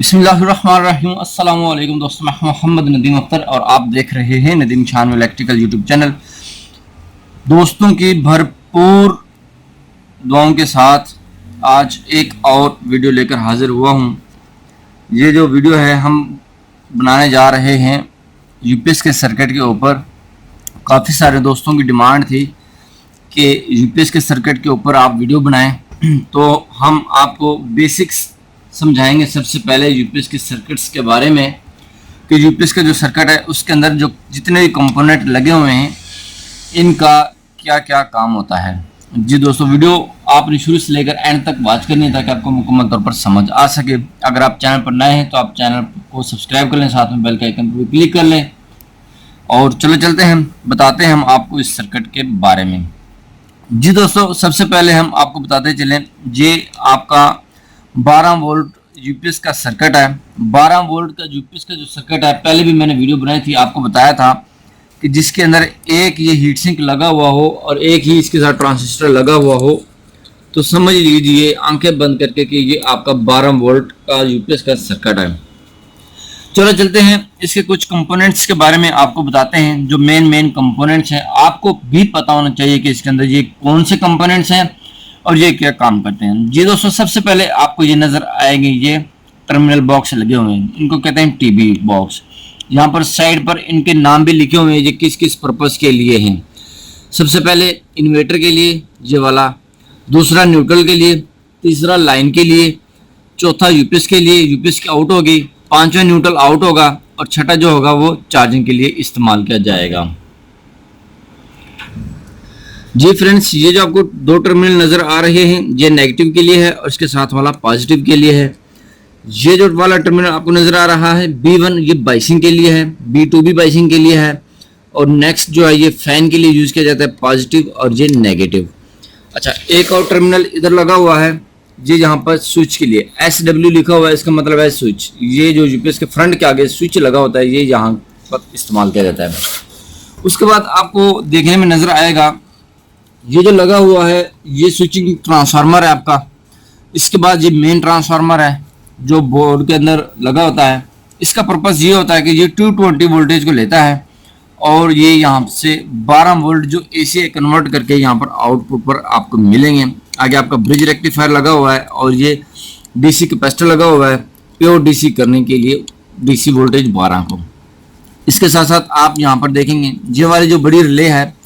बिस्मिल्लाहिर्रहमानिर्रहीम। अस्सलाम वालेकुम दोस्तों, मैं मोहम्मद नदीम अख्तर और आप देख रहे हैं नदीम शान इलेक्ट्रिकल यूट्यूब चैनल। दोस्तों की भरपूर दुआओं के साथ आज एक और वीडियो लेकर हाजिर हुआ हूं। ये जो वीडियो है हम बनाने जा रहे हैं यूपीएस के सर्किट के ऊपर। काफ़ी सारे दोस्तों की डिमांड थी कि यूपीएस के सर्किट के ऊपर आप वीडियो बनाएं, तो हम आपको बेसिक्स समझाएंगे। सबसे पहले यूपीएस के सर्किट्स के बारे में कि यूपीएस का जो सर्किट है उसके अंदर जो जितने भी कंपोनेंट लगे हुए हैं इनका क्या क्या काम होता है। जी दोस्तों, वीडियो आपने शुरू से लेकर एंड तक वॉच करनी है ताकि आपको मुकम्मल तौर पर समझ आ सके। अगर आप चैनल पर नए हैं तो आप चैनल को सब्सक्राइब कर लें, साथ में बेल के आइकन पर भी क्लिक कर लें। और चलो चलते हैं, बताते हैं हम आपको इस सर्किट के बारे में। जी दोस्तों, सबसे पहले हम आपको बताते चलें, ये आपका 12 वोल्ट यूपीएस का सर्किट है। 12 वोल्ट का यूपीएस का जो सर्किट है, पहले भी मैंने वीडियो बनाई थी, आपको बताया था कि जिसके अंदर एक ये हीट सिंक लगा हुआ हो और एक ही इसके साथ ट्रांजिस्टर लगा हुआ हो, तो समझ लीजिए आंखें बंद करके कि ये आपका 12 वोल्ट का यूपीएस का सर्किट है। चलो चलते हैं, इसके कुछ कंपोनेंट्स के बारे में आपको बताते हैं। जो मेन कंपोनेंट्स हैं आपको भी पता होना चाहिए कि इसके अंदर ये कौन से कंपोनेंट्स हैं और ये क्या काम करते हैं। जी दोस्तों, सबसे पहले आपको ये नजर आएंगे, ये टर्मिनल बॉक्स लगे हुए हैं, इनको कहते हैं टीबी बॉक्स। यहाँ पर साइड पर इनके नाम भी लिखे हुए हैं, ये किस किस पर्पस के लिए हैं। सबसे पहले इन्वर्टर के लिए ये वाला, दूसरा न्यूट्रल के लिए, तीसरा लाइन के लिए, चौथा यूपीएस के लिए, यूपीएस की आउट होगी, पांचवा न्यूट्रल आउट होगा और छठा जो होगा वो चार्जिंग के लिए इस्तेमाल किया जाएगा। जी फ्रेंड्स, ये जो आपको दो टर्मिनल नज़र आ रहे हैं ये नेगेटिव के लिए है और इसके साथ वाला पॉजिटिव के लिए है। ये जो वाला टर्मिनल आपको नज़र आ रहा है B1, ये बाइसिंग के लिए है, B2 भी बाइसिंग के लिए है और नेक्स्ट जो है ये फैन के लिए यूज़ किया जाता है, पॉजिटिव और ये नेगेटिव। अच्छा, एक और टर्मिनल इधर लगा हुआ है, ये यहाँ पर स्विच के लिए SW लिखा हुआ है, इसका मतलब है स्विच। ये जो यूपीएस के फ्रंट के आगे स्विच लगा होता है ये यहाँ पर इस्तेमाल किया जाता है। उसके बाद आपको देखने में नज़र आएगा ये जो लगा हुआ है ये स्विचिंग ट्रांसफार्मर है आपका। इसके बाद ये मेन ट्रांसफार्मर है जो बोर्ड के अंदर लगा होता है। इसका पर्पस ये होता है कि ये 220 वोल्टेज को लेता है और ये यहाँ से 12 वोल्ट जो एसी कन्वर्ट करके यहाँ पर आउटपुट पर आपको मिलेंगे। आगे आपका ब्रिज रेक्टिफायर लगा हुआ है और ये डीसी कैपेसिटर लगा हुआ है प्योर डीसी करने के लिए, डीसी वोल्टेज 12 को। इसके साथ साथ आप यहाँ पर देखेंगे ये वाली जो बड़ी रिले है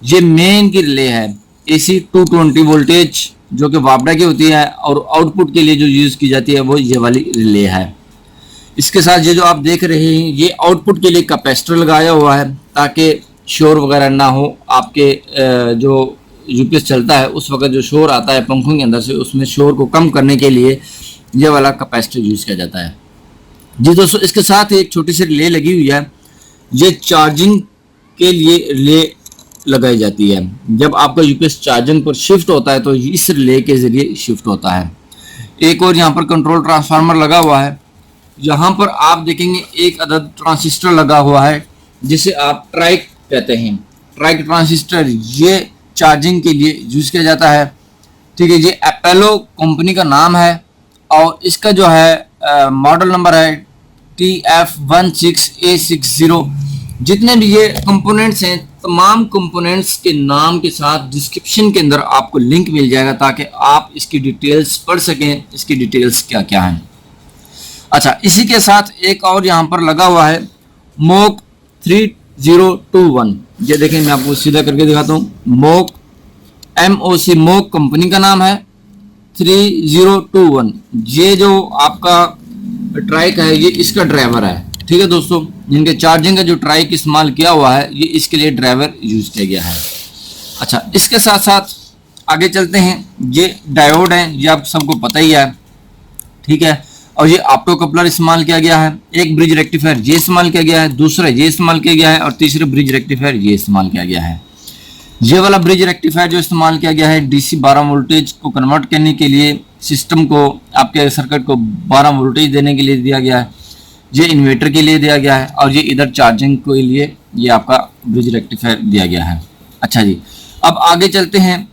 ये मेन की रिले है, एसी 220 वोल्टेज जो कि वापडा की होती है और आउटपुट के लिए जो यूज़ की जाती है वो ये वाली रिले है। इसके साथ ये जो आप देख रहे हैं ये आउटपुट के लिए कैपेसिटर लगाया हुआ है ताकि शोर वगैरह ना हो। आपके जो यूपीएस चलता है उस वक्त जो शोर आता है पंखों के अंदर से, उसमें शोर को कम करने के लिए ये वाला कैपेसिटर यूज़ किया जाता है। जी दोस्तों, इसके साथ एक छोटी सी रिले लगी हुई है, ये चार्जिंग के लिए रिले लगाई जाती है। जब आपका यूपीएस चार्जिंग पर शिफ्ट होता है तो इस रिले के जरिए शिफ्ट होता है। एक और यहाँ पर कंट्रोल ट्रांसफार्मर लगा हुआ है। यहाँ पर आप देखेंगे एक अदद ट्रांजिस्टर लगा हुआ है जिसे आप ट्राइक कहते हैं। ट्राइक ट्रांजिस्टर ये चार्जिंग के लिए यूज किया जाता है। ठीक है, ये अपोलो कंपनी का नाम है और इसका जो है मॉडल नंबर है TF16A60। जितने भी ये कंपोनेंट्स हैं तमाम कंपोनेंट्स के नाम के साथ डिस्क्रिप्शन के अंदर आपको लिंक मिल जाएगा ताकि आप इसकी डिटेल्स पढ़ सकें, इसकी डिटेल्स क्या क्या हैं। अच्छा, इसी के साथ एक और यहाँ पर लगा हुआ है मोक 3021। ये देखें, मैं आपको सीधा करके दिखाता हूँ। मोक MOC मोक कंपनी का नाम है 3021। ये जो आपका ट्राइक है ये इसका ड्राइवर है। ठीक है दोस्तों, जिनके चार्जिंग का जो ट्राइक इस्तेमाल किया हुआ है ये इसके लिए ड्राइवर यूज किया गया है। अच्छा, इसके साथ साथ आगे चलते हैं। ये डायोड है, ये आप सबको पता ही है। ठीक है, और ये ऑप्टो कपलर इस्तेमाल किया गया है। एक ब्रिज रेक्टिफायर ये इस्तेमाल किया गया है, दूसरा ये इस्तेमाल किया गया है और तीसरे ब्रिज रेक्टिफायर ये इस्तेमाल किया गया है। ये वाला ब्रिज रेक्टिफायर जो इस्तेमाल किया गया है DC 12 वोल्टेज को कन्वर्ट करने के लिए, सिस्टम को आपके सर्किट को 12 वोल्टेज देने के लिए दिया गया है। ये इन्वर्टर के लिए दिया गया है और ये इधर चार्जिंग के लिए ये आपका ब्रिज रेक्टिफायर दिया गया है। अच्छा जी, अब आगे चलते हैं।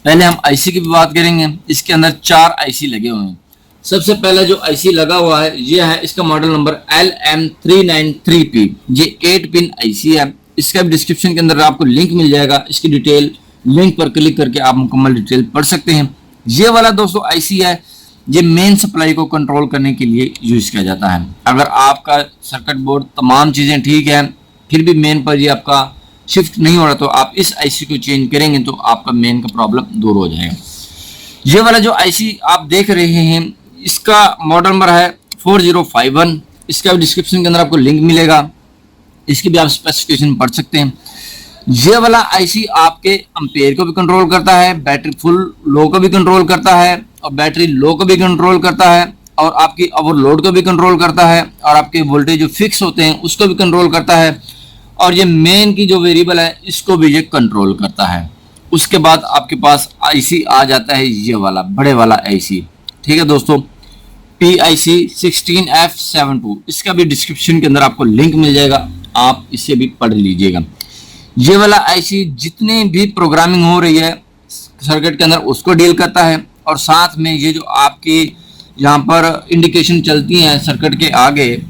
पहले हम आईसी की बात करेंगे। इसके अंदर 4 आईसी लगे हुए हैं। सबसे पहला जो आईसी लगा हुआ है ये है, इसका मॉडल नंबर LM393P। ये 8 पिन आईसी है। इसका भी डिस्क्रिप्शन के अंदर आपको लिंक मिल जाएगा, इसकी डिटेल लिंक पर क्लिक करके आप मुकम्मल डिटेल पढ़ सकते हैं। ये वाला दोस्तों आईसी है, ये मेन सप्लाई को कंट्रोल करने के लिए यूज किया जाता है। अगर आपका सर्किट बोर्ड तमाम चीजें ठीक है फिर भी मेन पर ये आपका शिफ्ट नहीं हो रहा, तो आप इस आईसी को चेंज करेंगे तो आपका मेन का प्रॉब्लम दूर हो जाएगा। ये वाला जो आईसी आप देख रहे हैं इसका मॉडल नंबर है 4051। इसका भी डिस्क्रिप्शन के अंदर आपको लिंक मिलेगा, इसकी भी आप स्पेसिफिकेशन पढ़ सकते हैं। ये वाला आईसी आपके एम्पेयर को भी कंट्रोल करता है, बैटरी फुल लो को भी कंट्रोल करता है और बैटरी लो को भी कंट्रोल करता है और आपकी ओवरलोड को भी कंट्रोल करता है और आपके वोल्टेज जो फिक्स होते हैं उसको भी कंट्रोल करता है और ये मेन की जो वेरिएबल है इसको भी ये कंट्रोल करता है। उसके बाद आपके पास आईसी आ जाता है ये वाला बड़े वाला आईसी, ठीक है दोस्तों, PIC16F72। इसका भी डिस्क्रिप्शन के अंदर आपको लिंक मिल जाएगा, आप इसे भी पढ़ लीजिएगा। ये वाला आईसी जितने भी प्रोग्रामिंग हो रही है सर्किट के अंदर उसको डील करता है और साथ में ये जो आपकी यहाँ पर इंडिकेशन चलती हैं सर्किट के आगे,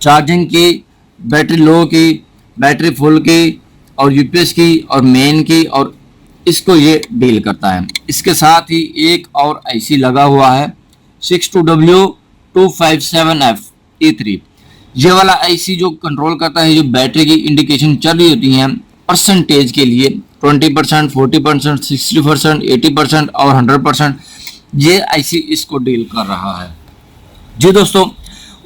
चार्जिंग की, बैटरी लो की, बैटरी फुल की और यूपीएस की और मेन की, और इसको ये डील करता है। इसके साथ ही एक और आईसी लगा हुआ है 62W257F-E3। ये वाला आईसी जो कंट्रोल करता है जो बैटरी की इंडिकेशन चल रही होती हैं परसेंटेज के लिए 20%, 40%, 60%, 80% और 100%, ये आईसी इसको डील कर रहा है जी दोस्तों।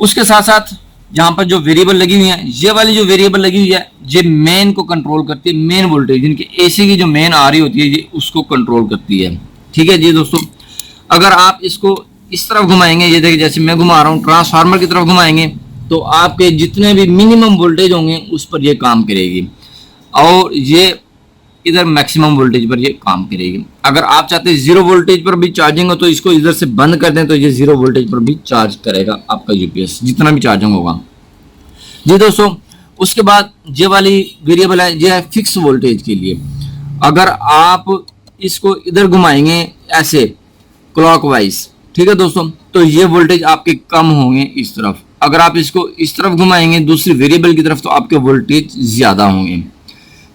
उसके साथ साथ यहाँ पर जो वेरिएबल लगी हुई है, ये वाली जो वेरिएबल लगी हुई है ये मेन को कंट्रोल करती है, मेन वोल्टेज जिनकी एसी की जो मेन आ रही होती है ये उसको कंट्रोल करती है, ठीक है जी दोस्तों। अगर आप इसको इस तरफ घुमाएंगे, ये देखिए जैसे मैं घुमा रहा हूँ ट्रांसफार्मर की तरफ घुमाएंगे तो आपके जितने भी मिनिमम वोल्टेज होंगे उस पर ये काम करेगी और ये इधर मैक्सिमम वोल्टेज पर ये काम करेगी। अगर आप चाहते हैं जीरो वोल्टेज पर भी चार्जिंग हो तो इसको इधर से बंद कर दें तो ये जीरो वोल्टेज पर भी चार्ज करेगा आपका यूपीएस जितना भी चार्जिंग होगा जी दोस्तों। उसके बाद ये वाली वेरिएबल है, ये है फिक्स वोल्टेज के लिए। अगर आप इसको इधर घुमाएंगे ऐसे क्लॉकवाइज, ठीक है दोस्तों, तो ये वोल्टेज आपके कम होंगे इस तरफ। अगर आप इसको इस तरफ घुमाएंगे दूसरी वेरिएबल की तरफ तो आपके वोल्टेज ज्यादा होंगे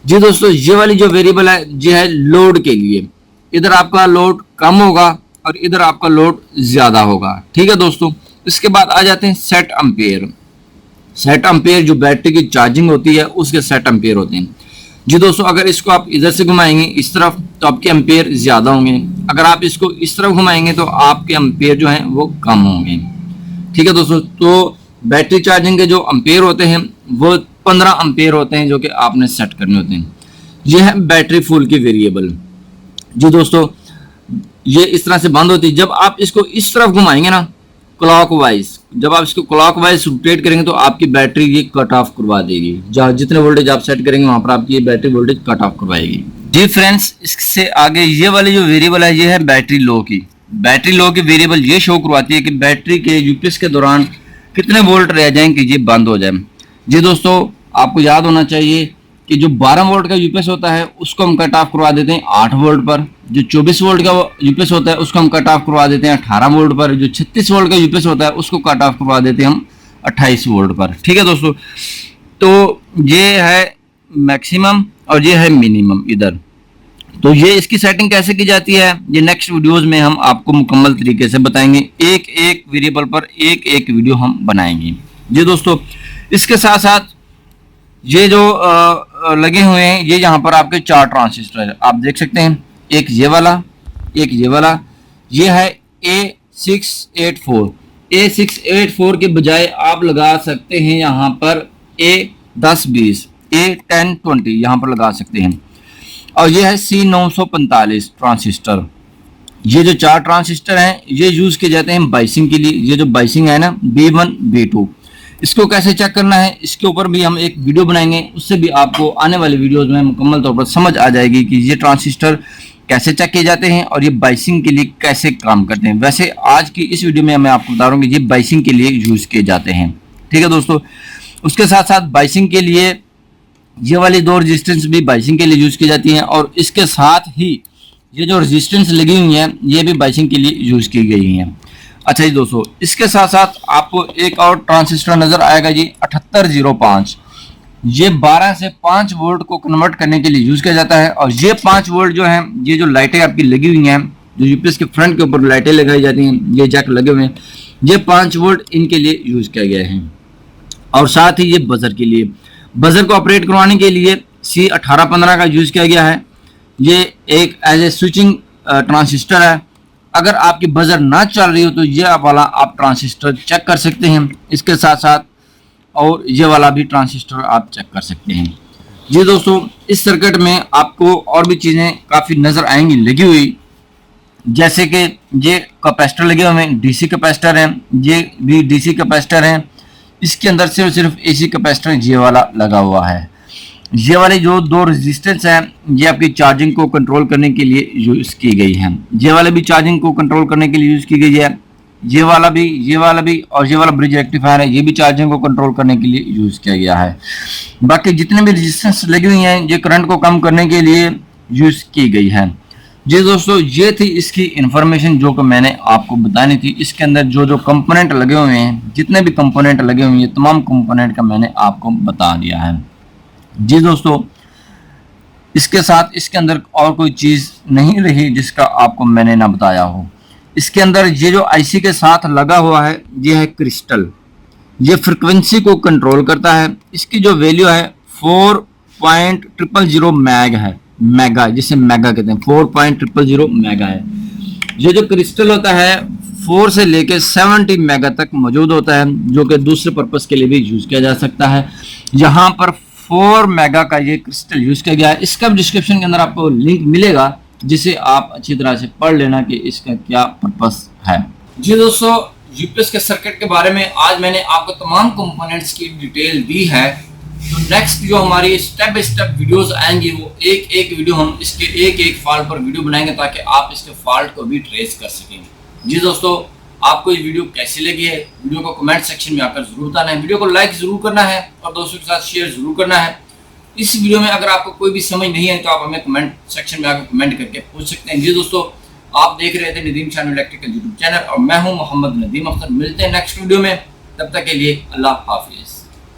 जी दोस्तों। ये वाली जो वेरिएबल है ये है लोड के लिए, इधर आपका लोड कम होगा और इधर आपका लोड ज्यादा होगा, ठीक है दोस्तों। इसके बाद आ जाते हैं सेट एम्पेयर। सेट एम्पेयर जो बैटरी की चार्जिंग होती है उसके सेट एम्पेयर होते हैं जी दोस्तों। अगर इसको आप इधर से घुमाएंगे इस तरफ तो आपके एम्पेयर ज्यादा होंगे, अगर आप इसको इस तरफ घुमाएंगे तो आपके एम्पेयर जो हैं वो कम होंगे, ठीक है दोस्तों। तो बैटरी चार्जिंग के जो एम्पेयर होते हैं वो 15 एम्पेयर होते हैं जो कि आपने सेट करने होते हैं। ये है बैटरी फुल की वेरिएबल जी दोस्तों, ये इस तरह से बंद होती है। जब आप इसको इस तरफ घुमाएंगे ना क्लॉकवाइज, जब आप इसको क्लॉकवाइज रोटेट करेंगे तो आपकी बैटरी ये कट ऑफ करवा देगी, जहाँ जितने वोल्टेज आप सेट करेंगे वहां पर आपकी ये बैटरी वोल्टेज कट ऑफ करवाएगी जी फ्रेंड्स। इससे आगे ये वाली जो वेरिएबल है ये है बैटरी लो की। बैटरी लो की वेरिएबल ये शो करवाती है कि बैटरी के यूपीएस के दौरान कितने वोल्ट रह जाएं कि ये बंद हो जाए जी दोस्तों। आपको याद होना चाहिए कि जो 12 वोल्ट का यूपीएस होता है उसको हम कट ऑफ करवा देते हैं 8 वोल्ट पर, जो 24 वोल्ट का यूपीएस होता है उसको हम कट ऑफ करवा देते हैं 18 वोल्ट पर, जो 36 वोल्ट का यूपीएस होता है उसको कट ऑफ करवा देते हैं हम 28 वोल्ट पर, ठीक है दोस्तों। तो ये है मैक्सिमम और ये है मिनिमम इधर। तो ये इसकी सेटिंग कैसे की जाती है ये नेक्स्ट वीडियोस में हम आपको मुकम्मल तरीके से बताएंगे, एक एक वेरिएबल पर एक एक वीडियो हम बनाएंगे जी दोस्तों। इसके साथ साथ ये जो लगे हुए हैं ये यहाँ पर आपके 4 ट्रांजिस्टर है, आप देख सकते हैं, एक ये वाला, एक ये वाला, ये है A684। A684 के बजाय आप लगा सकते हैं यहाँ पर A1020, A1020 यहाँ पर लगा सकते हैं। और ये है C945 ट्रांजिस्टर। ये जो 4 ट्रांजिस्टर हैं ये यूज किए जाते हैं बाइसिंग के लिए। ये जो बाइसिंग है ना B1 B2, इसको कैसे चेक करना है इसके ऊपर भी हम एक वीडियो बनाएंगे, उससे भी आपको आने वाले वीडियोस में मुकम्मल तौर पर समझ आ जाएगी कि ये ट्रांजिस्टर कैसे चेक किए जाते हैं और ये बाइसिंग के लिए कैसे काम करते हैं। वैसे आज की इस वीडियो में मैं आपको बता रहा हूँ कि ये बाइसिंग के लिए यूज किए जाते हैं, ठीक है दोस्तों। उसके साथ साथ बाइसिंग के लिए ये वाली 2 रेजिस्टेंस भी बाइसिंग के लिए यूज की जाती हैं और इसके साथ ही ये जो रेजिस्टेंस लगी हुई हैं ये भी बाइसिंग के लिए यूज की गई हैं। अच्छा जी दोस्तों, इसके साथ साथ आपको एक और ट्रांजिस्टर नजर आएगा जी 7805। ये 12 से 5 वोल्ट को कन्वर्ट करने के लिए यूज किया जाता है। और ये 5 वोल्ट जो है, ये जो लाइटें आपकी लगी हुई हैं, जो यूपीएस के फ्रंट के ऊपर लाइटें लगाई जाती हैं, ये जैक लगे हुए हैं, ये 5 वोल्ट इनके लिए यूज किया गया है। और साथ ही ये बजर के लिए, बजर को ऑपरेट करवाने के लिए C1815 का यूज किया गया है। ये एक एज ए स्विचिंग ट्रांजिस्टर है। अगर आपकी बजर ना चल रही हो तो ये वाला आप ट्रांजिस्टर चेक कर सकते हैं। इसके साथ साथ और ये वाला भी ट्रांजिस्टर आप चेक कर सकते हैं। जी दोस्तों, इस सर्किट में आपको और भी चीज़ें काफ़ी नज़र आएंगी लगी हुई, जैसे कि ये कैपेसिटर लगे हुए हैं, डीसी कैपेसिटर हैं, ये भी डीसी कैपेसिटर हैं। इसके अंदर सिर्फ एसी कैपेसिटर ये वाला लगा हुआ है। ये वाले जो 2 रेजिस्टेंस हैं, ये आपकी चार्जिंग को कंट्रोल करने के लिए यूज़ की गई है। ये वाले भी चार्जिंग को कंट्रोल करने के लिए यूज़ की गई है। ये वाला भी और ये वाला ब्रिज रेक्टिफायर है, ये भी चार्जिंग को कंट्रोल करने के लिए यूज़ किया गया है। बाकी जितने भी रेजिस्टेंस लगी हुई हैं, ये करंट को कम करने के लिए यूज़ की गई है। जी दोस्तों, ये थी इसकी इंफॉर्मेशन जो कि मैंने आपको बतानी थी। इसके अंदर जो कंपोनेंट लगे हुए हैं, जितने भी कंपोनेंट लगे हुए हैं, तमाम कंपोनेंट का मैंने आपको बता दिया है। जी दोस्तों, इसके साथ इसके अंदर और कोई चीज़ नहीं रही जिसका आपको मैंने ना बताया हो। इसके अंदर ये जो आईसी के साथ लगा हुआ है, ये है क्रिस्टल। ये फ्रिक्वेंसी को कंट्रोल करता है। इसकी जो वैल्यू है 4.000 मैग है, मेगा, जिसे मेगा कहते हैं, 4.000 मेगा है। ये जो क्रिस्टल होता है 4 से लेकर 70 मेगा तक मौजूद होता है, जो कि दूसरे पर्पस के लिए भी यूज किया जा सकता है। यहाँ पर 4 मेगा का ये क्रिस्टल यूज किया गया है। इसका भी डिस्क्रिप्शन के अंदर आपको लिंक मिलेगा, जिसे आप अच्छी तरह से पढ़ लेना कि इसका क्या पर्पस है। जी दोस्तों, यूपीएस के सर्किट के बारे में आज मैंने आपको तमाम कंपोनेंट्स की डिटेल दी है। तो नेक्स्ट जो हमारी स्टेप बाय स्टेप वीडियोस आएंगी, वो एक एक वीडियो हम इसके एक एक फॉल्ट पर वीडियो बनाएंगे, ताकि आप इसके फॉल्ट को भी ट्रेस कर सकेंगे। जी दोस्तों, आपको ये वीडियो कैसी लगी है, वीडियो को कमेंट सेक्शन में आकर जरूर बताना है। वीडियो को लाइक जरूर करना है और दोस्तों के साथ शेयर जरूर करना है। इस वीडियो में अगर आपको कोई भी समझ नहीं है तो आप हमें कमेंट सेक्शन में आकर कमेंट करके पूछ सकते हैं। जी दोस्तों, आप देख रहे थे Nadeem Shanu electrical YouTube channel और मैं हूं मोहम्मद नदीम अख्तर। मिलते हैं नेक्स्ट वीडियो में, तब तक के लिए अल्लाह हाफिज।